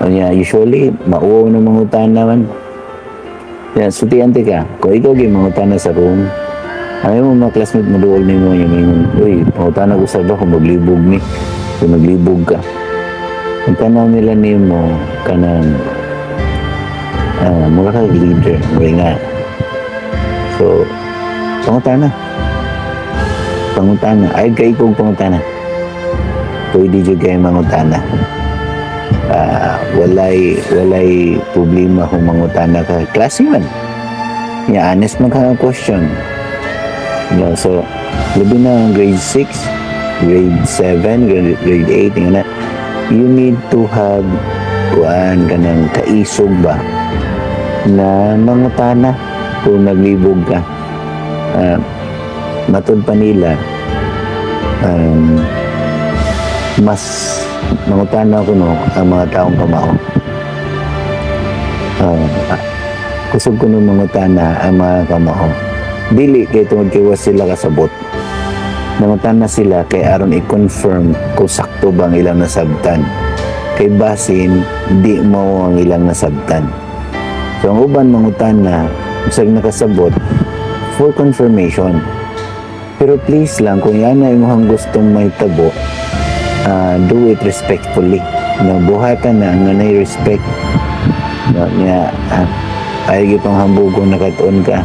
Usually, mauwaw ng mangutan naman. Yan, sutiante ka. Kung ikaw mangutan na sa room, ayaw mo mga classmate mo doon na mo yung uy, mangutan na ko sa ba kung maglibog ni. Kung maglibog ka. Ang tanaw nila ni mo, kanang mura ka leader, mura nga. So, pangutana. Pangutana. Ay, kay kong pangutana. Pwede dyan kayo mangutana. Walay problema kung mangutana ka. Klase man. Honest man ka question. So, labi na grade 6, grade 7, grade 8, nga na, you need to have kanang kaisog ba na mangutana kung naglibog ka. Matod pa nila, mas mangutana ko ang mga taong kamao. Kusog ko mangutana ang mga kamao. Dili kay tungod kay sila kasabot. Mangutana sila kay aron i-confirm kung sakto bang ilang nasabtan. Kay basin, di mo ang ilang nasabtan. So ang uban mangutana, usag nakasabot, for confirmation. Pero please lang, kung yan na imong gustong may tabo, do it respectfully. Buhatan na nga na respect. Ay pang hambugon na katuon ka.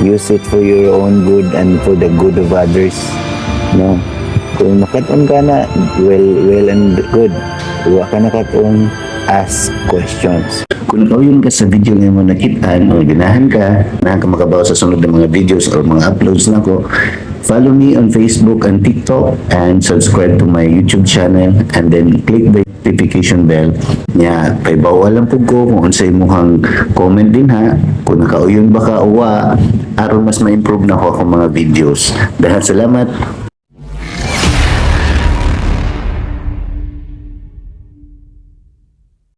Use it for your own good and for the good of others. Kung makatuon ka na, well and good. Huwag ka na katuon, ask questions. Kung yun ka sa video na mo nakitaan o ganahan ka, na makabaw sa sunod ng mga videos or mga uploads na ko, follow me on Facebook and TikTok and subscribe to my YouTube channel and then click the notification bell nya kay bawal lang pud ko kung unsay imong comment din ha kung nakauyon ba ka uwa aron mas ma-improve na ako akong mga videos. Dahil salamat.